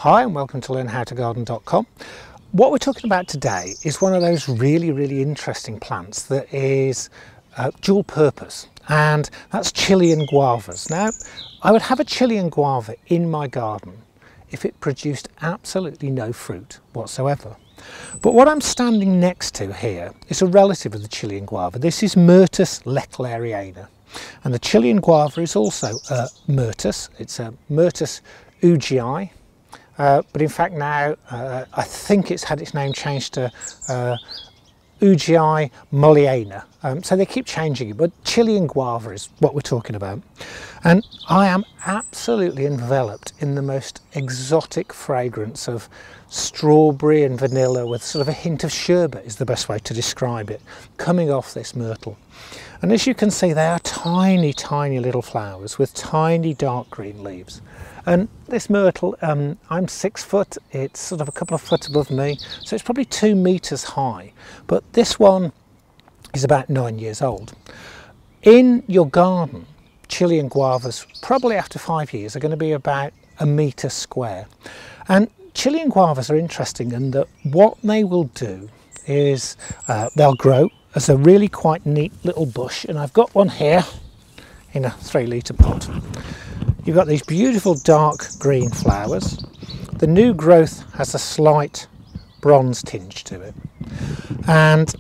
Hi and welcome to learnhowtogarden.com. What we're talking about today is one of those really interesting plants that is dual purpose, and that's Chilean guavas. Now, I would have a Chilean guava in my garden if it produced absolutely no fruit whatsoever. But what I'm standing next to here is a relative of the Chilean guava. This is Myrtus leclerariana, and the Chilean guava is also Myrtus. It's a Myrtus ugni. But in fact now I think it's had its name changed to Ugni molliana. So they keep changing it, but Chilean guava is what we're talking about. And I am absolutely enveloped in the most exotic fragrance of strawberry and vanilla with sort of a hint of sherbet is the best way to describe it, coming off this myrtle. And as you can see, they are tiny little flowers with tiny dark green leaves. And this myrtle, I'm 6 foot, it's sort of a couple of foot above me, so it's probably 2 meters high. But this one is about 9 years old. In your garden, Chilean guavas, probably after 5 years, are going to be about 1 meter square. And Chilean guavas are interesting in that what they will do is they'll grow as a really quite neat little bush, and I've got one here in a 3-litre pot. You've got these beautiful dark green flowers. The new growth has a slight bronze tinge to it, and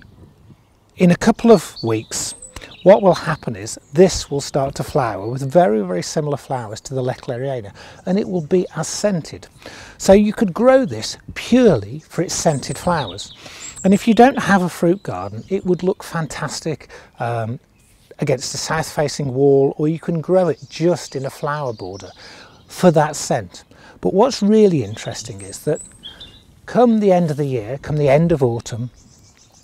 in a couple of weeks what will happen is this will start to flower with very similar flowers to the leclerariana, and it will be as scented. So you could grow this purely for its scented flowers, and if you don't have a fruit garden it would look fantastic against a south facing wall, or you can grow it just in a flower border for that scent. But what's really interesting is that come the end of the year, come the end of autumn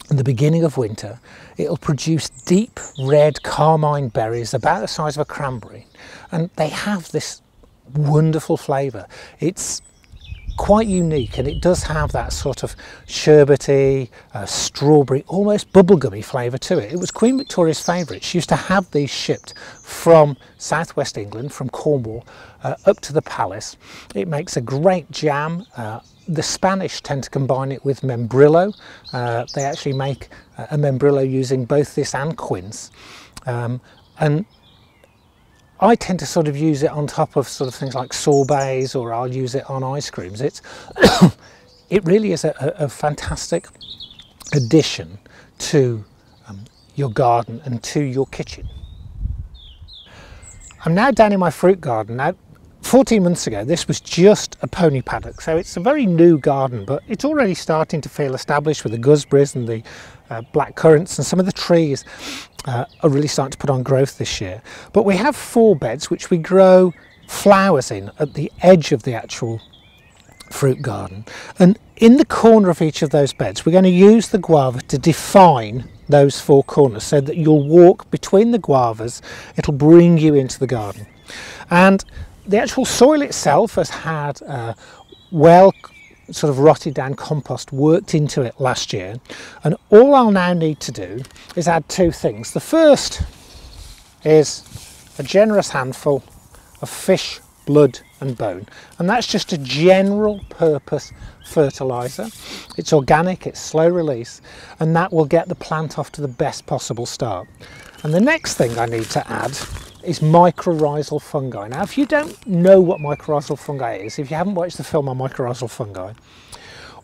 and the beginning of winter, it'll produce deep red carmine berries about the size of a cranberry, and they have this wonderful flavour. It's quite unique, and it does have that sort of sherbety, strawberry, almost bubblegummy flavour to it. It was Queen Victoria's favourite. She used to have these shipped from southwest England, from Cornwall, up to the palace. It makes a great jam. The Spanish tend to combine it with membrillo. They actually make a membrillo using both this and quince. And I tend to sort of use it on top of sort of things like sorbets, or I'll use it on ice creams. It's it really is a fantastic addition to your garden and to your kitchen. I'm now down in my fruit garden. Now, 14 months ago this was just a pony paddock, so it's a very new garden, but it's already starting to feel established with the gooseberries and the black currants, and some of the trees are really starting to put on growth this year. But we have 4 beds which we grow flowers in at the edge of the actual fruit garden, and in the corner of each of those beds we're going to use the guava to define those 4 corners, so that you'll walk between the guavas, it'll bring you into the garden. And the actual soil itself has had well sort of rotted down compost worked into it last year, and all I'll now need to do is add 2 things. The first is a generous handful of fish blood and bone, and that's just a general purpose fertilizer. It's organic, it's slow release, and that will get the plant off to the best possible start. And the next thing I need to add is mycorrhizal fungi. Now, if you don't know what mycorrhizal fungi is, if you haven't watched the film on mycorrhizal fungi,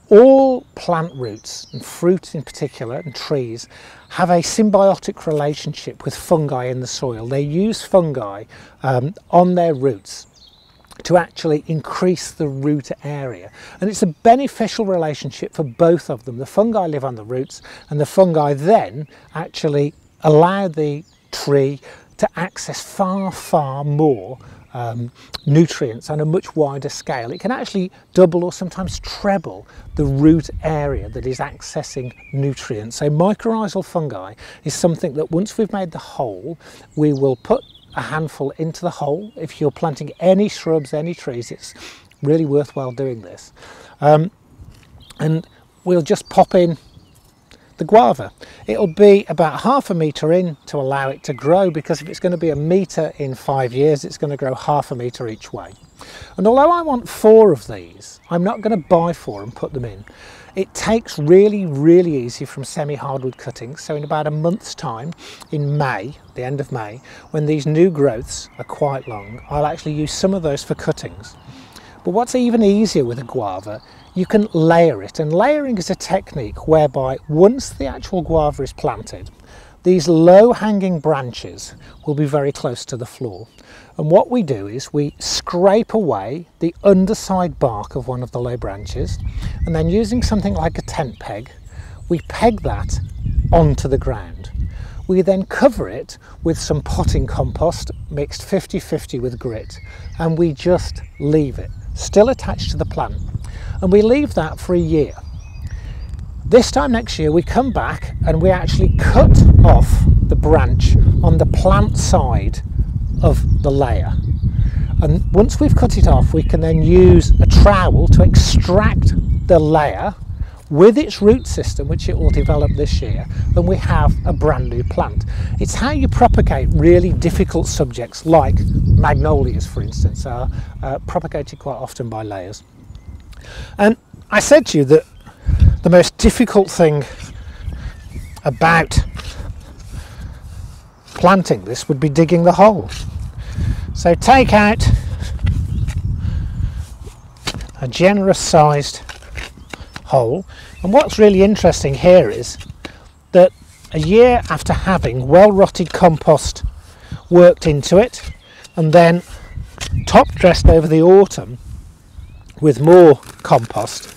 all plant roots, and fruit in particular, and trees, have a symbiotic relationship with fungi in the soil. They use fungi on their roots to actually increase the root area, and it's a beneficial relationship for both of them. The fungi live on the roots, and the fungi then actually allow the tree to access far more nutrients on a much wider scale. It can actually double or sometimes treble the root area that is accessing nutrients. So mycorrhizal fungi is something that once we've made the hole, we will put a handful into the hole. If you're planting any shrubs, any trees, it's really worthwhile doing this. And we'll just pop in the guava. It'll be about half a metre in to allow it to grow, because if it's going to be a metre in 5 years, it's going to grow half a metre each way. And although I want 4 of these, I'm not going to buy 4 and put them in. It takes really easy from semi-hardwood cuttings, so in about a month's time, in May, the end of May, when these new growths are quite long, I'll actually use some of those for cuttings. But what's even easier with a guava, you can layer it, and layering is a technique whereby once the actual guava is planted, these low-hanging branches will be very close to the floor. And what we do is we scrape away the underside bark of one of the low branches, and then using something like a tent peg, we peg that onto the ground. We then cover it with some potting compost mixed 50-50 with grit, and we just leave it, still attached to the plant, and we leave that for a year. This time next year we come back and we actually cut off the branch on the plant side of the layer, and once we've cut it off, we can then use a trowel to extract the layer with its root system, which it will develop this year, and we have a brand new plant. It's how you propagate really difficult subjects like magnolias, for instance, are propagated quite often by layers. And I said to you that the most difficult thing about planting this would be digging the hole. So take out a generous sized hole, and what's really interesting here is that a year after having well rotted compost worked into it and then top dressed over the autumn with more compost,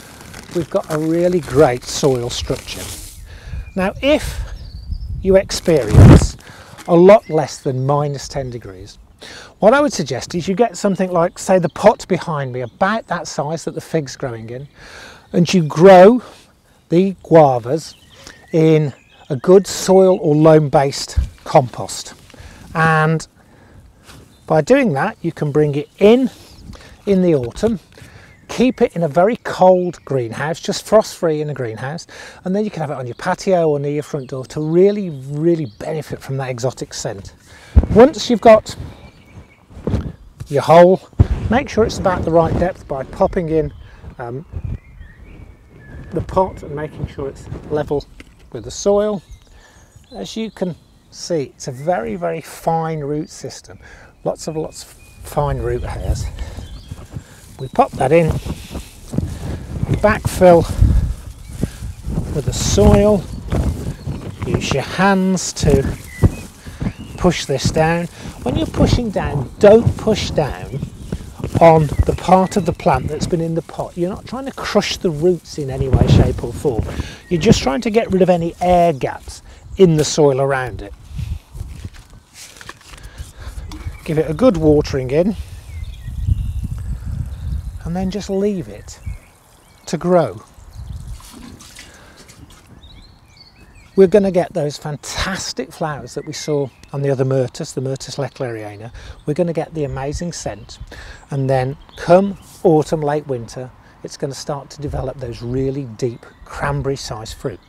we've got a really great soil structure. Now if you experience a lot less than -10 degrees, what I would suggest is you get something like, say, the pot behind me, about that size that the fig's growing in, and you grow the guavas in a good soil or loam based compost. And by doing that, you can bring it in the autumn, keep it in a very cold greenhouse, just frost free in a greenhouse, and then you can have it on your patio or near your front door to really benefit from that exotic scent. Once you've got your hole, make sure it's about the right depth by popping in the pot and making sure it's level with the soil. As you can see, it's a very fine root system, lots of fine root hairs. We pop that in, backfill with the soil, use your hands to push this down. When you're pushing down, don't push down on the part of the plant that's been in the pot. You're not trying to crush the roots in any way, shape or form. You're just trying to get rid of any air gaps in the soil around it. Give it a good watering in, and then just leave it to grow. We're going to get those fantastic flowers that we saw on the other Myrtus, the Myrtus leclerriana. We're going to get the amazing scent, and then come autumn, late winter, it's going to start to develop those really deep cranberry sized fruit.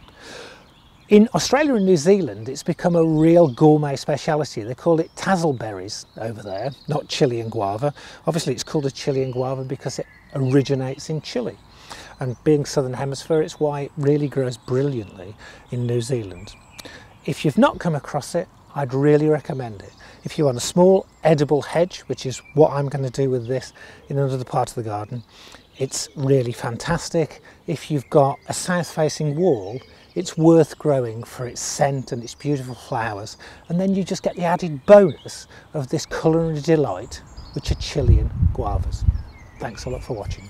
In Australia and New Zealand, it's become a real gourmet speciality. They call it Tazziberries over there, not Chilean Guava. Obviously it's called a Chilean Guava because it originates in Chile. And being Southern Hemisphere, it's why it really grows brilliantly in New Zealand. If you've not come across it, I'd really recommend it. If you want a small edible hedge, which is what I'm going to do with this in another part of the garden, it's really fantastic. If you've got a south-facing wall, it's worth growing for its scent and its beautiful flowers. And then you just get the added bonus of this culinary delight, which are Chilean guavas. Thanks a lot for watching.